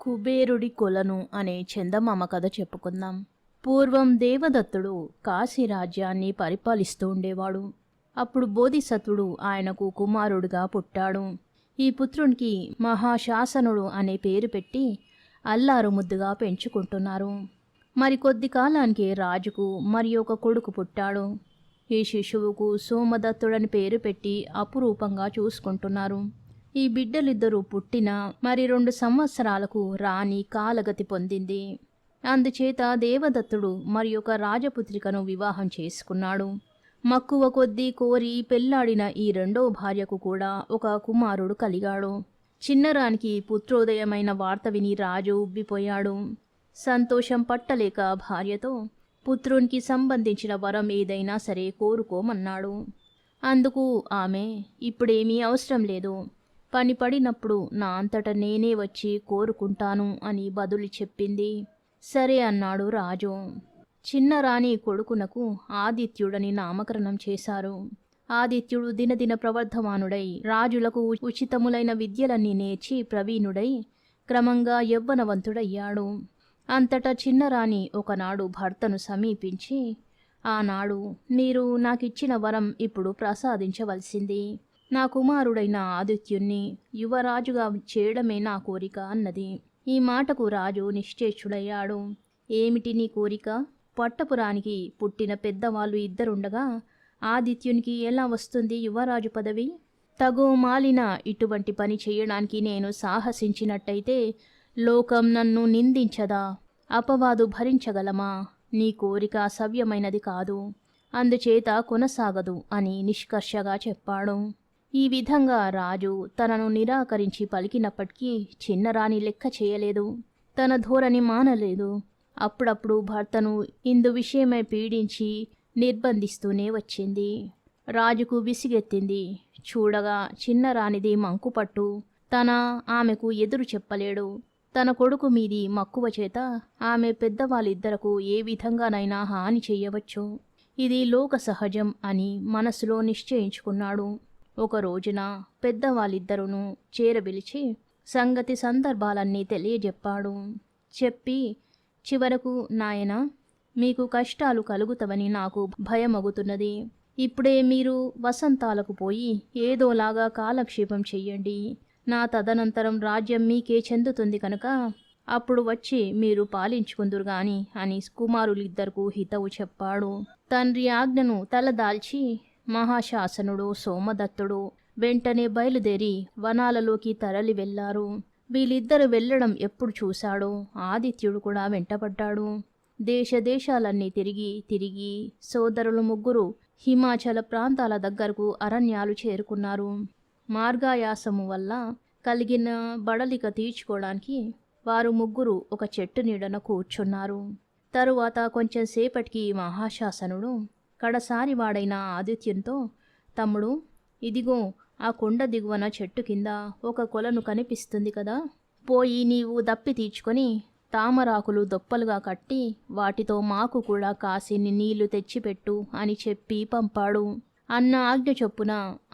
కుబేరుడి కొలను అనే చందమామ కథ చెప్పుకుందాం. పూర్వం దేవదత్తుడు కాశీ రాజ్యాన్ని పరిపాలిస్తూ ఉండేవాడు. అప్పుడు బోధిసత్వుడు ఆయనకు కుమారుడుగా పుట్టాడు. ఈ పుత్రునికి మహాశాసనుడు అనే పేరు పెట్టి అల్లారు ముద్దుగా పెంచుకుంటున్నారు. మరికొద్ది కాలానికి రాజుకు మరి ఒక కొడుకు పుట్టాడు. ఈ శిశువుకు సోమదత్తుడని పేరు పెట్టి అపురూపంగా చూసుకుంటున్నారు. ఈ బిడ్డలిద్దరూ పుట్టిన మరి 2 సంవత్సరాలకు రాణి కాలగతి పొందింది. అందుచేత దేవదత్తుడు మరి ఒక రాజపుత్రికను వివాహం చేసుకున్నాడు. మక్కువ కొద్దీ కోరి పెళ్లాడిన ఈ రెండో భార్యకు కూడా ఒక కుమారుడు కలిగాడు. చిన్నరానికి పుత్రోదయమైన వార్త విని రాజు ఉబ్బిపోయాడు. సంతోషం పట్టలేక భార్యతో పుత్రునికి సంబంధించిన వరం ఏదైనా సరే కోరుకోమన్నాడు. అందుకు ఆమె ఇప్పుడేమీ అవసరం లేదు, పని పడినప్పుడు నా అంతట నేనే వచ్చి కోరుకుంటాను అని బదులు చెప్పింది. సరే అన్నాడు రాజు. చిన్నరాణి కొడుకునకు ఆదిత్యుడని నామకరణం చేశారు. ఆదిత్యుడు దినదిన ప్రవర్ధమానుడై రాజులకు ఉచితములైన విద్యలన్నీ నేర్చి ప్రవీణుడై క్రమంగా యవ్వనవంతుడయ్యాడు. అంతటా చిన్నరాణి ఒకనాడు భర్తను సమీపించి, ఆనాడు మీరు నాకిచ్చిన వరం ఇప్పుడు ప్రసాదించవలసింది. నా కుమారుడైన ఆదిత్యుణ్ణి యువరాజుగా చేయడమే నా కోరిక అన్నది. ఈ మాటకు రాజు నిశ్చేష్టుడయ్యాడు. ఏమిటి నీ కోరిక? పట్టపురానికి పుట్టిన పెద్దవాళ్ళు 2 ఉండగా ఆదిత్యునికి ఎలా వస్తుంది యువరాజు పదవి? తగు మాలిన ఇటువంటి పని చేయడానికి నేను సాహసించినట్టయితే లోకం నన్ను నిందించదా? అపవాదు భరించగలమా? నీ కోరిక సవ్యమైనది కాదు, అందుచేత కొనసాగదు అని నిష్కర్షగా చెప్పాడు. ఈ విధంగా రాజు తనను నిరాకరించి పలికినప్పటికీ చిన్నరాణి లెక్క చేయలేదు. తన ధోరణి మానలేదు. అప్పుడప్పుడు భర్తను ఇందు విషయమై పీడించి నిర్బంధిస్తూనే వచ్చింది. రాజుకు విసిగెత్తింది. చూడగా చిన్నరాణిది మంకుపట్టు. ఆమెకు ఎదురు చెప్పలేడు. తన కొడుకు మీది మక్కువ చేత ఆమె పెద్దవాళ్ళిద్దరకు ఏ విధంగానైనా హాని చెయ్యవచ్చు. ఇది లోక సహజం అని మనసులో నిశ్చయించుకున్నాడు. ఒక రోజున పెద్దవాళ్ళిద్దరూ చేరబిలిచి సంగతి సందర్భాలన్నీ తెలియజెప్పాడు. చెప్పి చివరకు, నాయనా, మీకు కష్టాలు కలుగుతవని నాకు భయమగుతున్నది. ఇప్పుడే మీరు వసంతాలకు పోయి ఏదోలాగా కాలక్షేపం చెయ్యండి. నా తదనంతరం రాజ్యం మీకే చెందుతుంది కనుక అప్పుడు వచ్చి మీరు పాలించుకుందురు గాని అని కుమారులిద్దరికూ హితవు చెప్పాడు. తండ్రి ఆజ్ఞను తలదాల్చి మహాశాసనుడు సోమదత్తుడు వెంటనే బయలుదేరి వనాలలోకి తరలి వెళ్లారు. వీళ్ళిద్దరు వెళ్లడం ఎప్పుడు చూశాడో ఆదిత్యుడు కూడా వెంటపడ్డాడు. దేశాలన్నీ తిరిగి సోదరులు ముగ్గురు హిమాచల ప్రాంతాల దగ్గరకు అరణ్యాలు చేరుకున్నారు. మార్గాయాసము వల్ల కలిగిన బడలిక తీర్చుకోవడానికి వారు ముగ్గురు ఒక చెట్టు నీడన కూర్చున్నారు. తరువాత కొంచెం సేపటికి మహాశాసనుడు కడసారి వాడైన ఆదిత్యంతో, తమ్ముడు, ఇదిగో ఆ కొండ దిగువన చెట్టు కింద ఒక కొలను కనిపిస్తుంది కదా, పోయి నీవు దప్పి తీర్చుకొని తామరాకులు దొప్పలుగా కట్టి వాటితో మాకు కూడా కాసిని నీళ్లు తెచ్చిపెట్టు అని చెప్పి పంపాడు. అన్న ఆజ్ఞ చొప్పున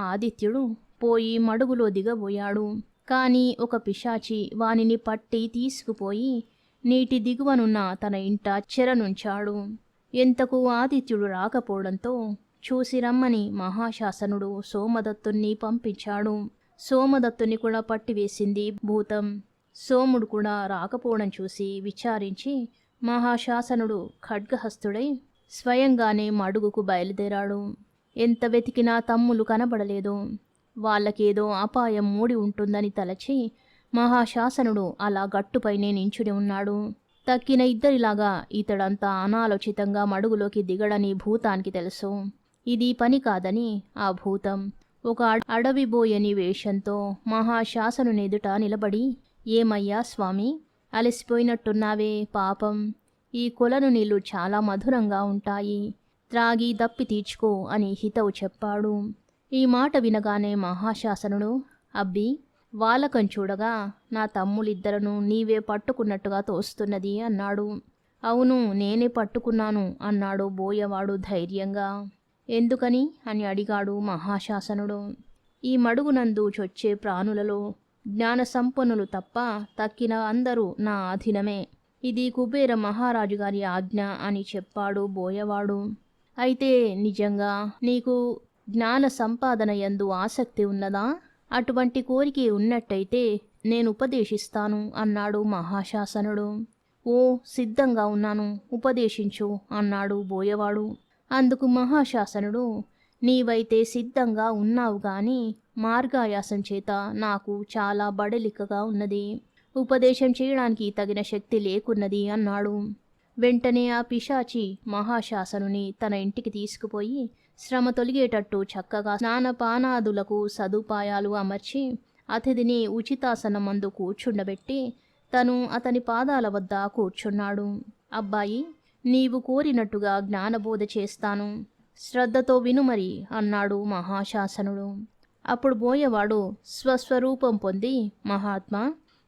ఆదిత్యుడు పోయి మడుగులో దిగబోయాడు. కాని ఒక పిశాచి వానిని పట్టి తీసుకుపోయి నీటి దిగువనున్న తన ఇంట చెరనుంచాడు. ఎంతకు ఆదిత్యుడు రాకపోవడంతో చూసి రమ్మని మహాశాసనుడు సోమదత్తుణ్ణి పంపించాడు. సోమదత్తుని కూడా పట్టివేసింది భూతం. సోముడు కూడా రాకపోవడం చూసి విచారించి మహాశాసనుడు ఖడ్గహస్తుడై స్వయంగానే మడుగుకు బయలుదేరాడు. ఎంత వెతికినా తమ్ములు కనబడలేదు. వాళ్ళకేదో అపాయం మూడి ఉంటుందని తలచి మహాశాసనుడు అలా గట్టుపైనే నించుని ఉన్నాడు. తక్కిన ఇద్దరిలాగా ఇతడంతా అనాలోచితంగా మడుగులోకి దిగడని భూతానికి తెలుసు. ఇది పని కాదని ఆ భూతం ఒక అడవిబోయని వేషంతో మహాశాసనునెదుట నిలబడి, ఏమయ్యా స్వామి, అలసిపోయినట్టున్నావే, పాపం, ఈ కొలను నీళ్లు చాలా మధురంగా ఉంటాయి, త్రాగి దప్పి తీర్చుకో అని హితవు చెప్పాడు. ఈ మాట వినగానే మహాశాసనుడు, అబ్బి, వాలకం చూడగా నా తమ్ములిద్దరను నీవే పట్టుకున్నట్టుగా తోస్తున్నది అన్నాడు. అవును, నేనే పట్టుకున్నాను అన్నాడు బోయవాడు ధైర్యంగా. ఎందుకని అని అడిగాడు మహాశాసనుడు. ఈ మడుగునందు చొచ్చే ప్రాణులలో జ్ఞాన సంపన్నులు తప్ప తక్కిన అందరూ నా అధీనమే. ఇది కుబేర మహారాజు గారి ఆజ్ఞ అని చెప్పాడు బోయవాడు. అయితే నిజంగా నీకు జ్ఞాన సంపాదన యందు ఆసక్తి ఉన్నదా? అటువంటి కోరిక ఉన్నట్టయితే నేను ఉపదేశిస్తాను అన్నాడు మహాశాసనుడు. ఓ, సిద్ధంగా ఉన్నాను, ఉపదేశించు అన్నాడు బోయవాడు. అందుకు మహాశాసనుడు, నీవైతే సిద్ధంగా ఉన్నావు గాని మార్గాయాసం చేత నాకు చాలా బడలికగా ఉన్నది, ఉపదేశం చేయడానికి తగిన శక్తి లేకున్నది అన్నాడు. వెంటనే ఆ పిశాచి మహాశాసనుని తన ఇంటికి తీసుకుపోయి శ్రమ తొలిగేటట్టు చక్కగా స్నానపానాదులకు సదుపాయాలు అమర్చి అతిథిని ఉచితాసనమందు కూర్చుండబెట్టి తను అతని పాదాల వద్ద కూర్చున్నాడు. అబ్బాయి, నీవు కోరినట్టుగా జ్ఞానబోధ చేస్తాను, శ్రద్ధతో వినుమరి అన్నాడు మహాశాసనుడు. అప్పుడు బోయవాడు స్వస్వరూపం పొంది, మహాత్మా,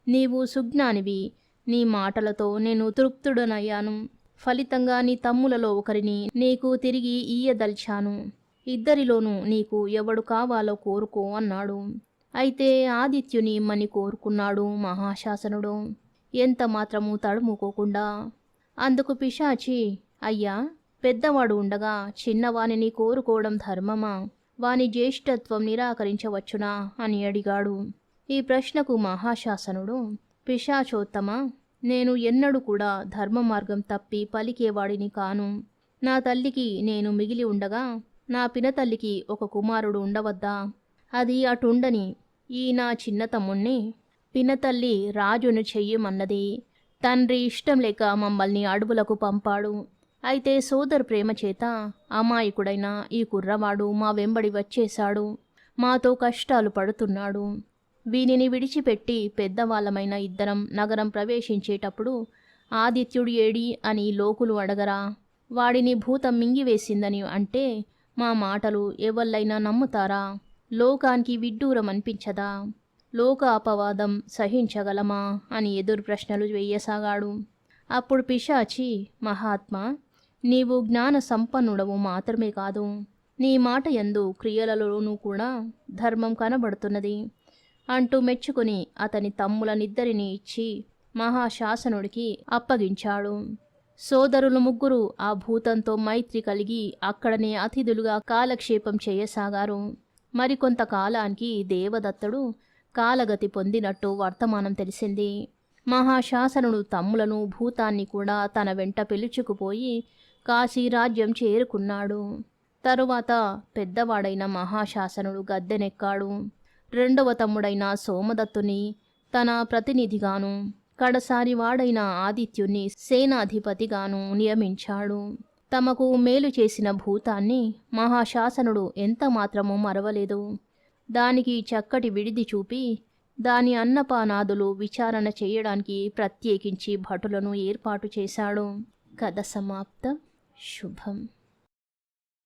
నీవు సుజ్ఞానివి, నీ మాటలతో నేను తృప్తుడనయ్యాను. ఫలితంగా నీ తమ్ములలో ఒకరిని నీకు తిరిగి ఇయ్యదల్చాను. ఇద్దరిలోనూ నీకు ఎవడు కావాలో కోరుకో అన్నాడు. అయితే ఆదిత్యుని ఇమ్మని కోరుకున్నాడు మహాశాసనుడు, ఎంత మాత్రము తడుముకోకుండా. అందుకు పిశాచి, అయ్యా, పెద్దవాడు ఉండగా చిన్నవానిని కోరుకోవడం ధర్మమా? వాని జ్యేష్ఠత్వం నిరాకరించవచ్చునా అని అడిగాడు. ఈ ప్రశ్నకు మహాశాసనుడు, పిశాచోత్తమ, నేను ఎన్నడూ కూడా ధర్మ మార్గం తప్పి పలికేవాడిని కాను. నా తల్లికి నేను మిగిలి ఉండగా నా పినతల్లికి ఒక కుమారుడు ఉండవద్దా? అది అటుండని ఈ నా చిన్న తమ్ముణ్ణి పినతల్లి రాజును చెయ్యమన్నది. తండ్రి ఇష్టం లేక మమ్మల్ని అడవులకు పంపాడు. అయితే సోదరు ప్రేమ చేత అమాయకుడైన ఈ కుర్రవాడు మా వెంబడి వచ్చేశాడు. మాతో కష్టాలు పడుతున్నాడు. వీనిని విడిచిపెట్టి పెద్దవాళ్ళమైన ఇద్దరం నగరం ప్రవేశించేటప్పుడు ఆదిత్యుడు ఏడి అని లోకులు అడగరా? వాడిని భూతం మింగివేసిందని అంటే మా మాటలు ఎవళ్ళైనా నమ్ముతారా? లోకానికి విడ్డూరం అనిపించదా? లోక అపవాదం సహించగలమా అని ఎదురు ప్రశ్నలు వేయసాగాడు. అప్పుడు పిశాచి, మహాత్మా, నీవు జ్ఞాన సంపన్నుడవు మాత్రమే కాదు, నీ మాట యందు క్రియలలోనూ కూడా ధర్మం కనబడుతున్నది అంటూ మెచ్చుకుని అతని తమ్ములనిద్దరినీ ఇచ్చి మహాశాసనుడికి అప్పగించాడు. సోదరులు ముగ్గురు ఆ భూతంతో మైత్రి కలిగి అక్కడనే అతిథులుగా కాలక్షేపం చేయసాగారు. మరికొంత కాలానికి దేవదత్తుడు కాలగతి పొందినట్టు వర్తమానం తెలిసింది. మహాశాసనుడు తమ్ములను భూతాన్ని కూడా తన వెంట పిలుచుకుపోయి కాశీరాజ్యం చేరుకున్నాడు. తరువాత పెద్దవాడైన మహాశాసనుడు గద్దెనెక్కాడు. రెండవ తమ్ముడైన సోమదత్తుని తన ప్రతినిధిగాను, కడసారి వాడైన ఆదిత్యుని సేనాధిపతిగాను నియమించాడు. తమకు మేలు చేసిన భూతాన్ని మహాశాసనుడు ఎంత మాత్రమూ మరవలేదు. దానికి చక్కటి విడిది చూపి దాని అన్నపానాదులు విచారణ చేయడానికి ప్రత్యేకించి భటులను ఏర్పాటు చేశాడు. కథ సమాప్తం. శుభం.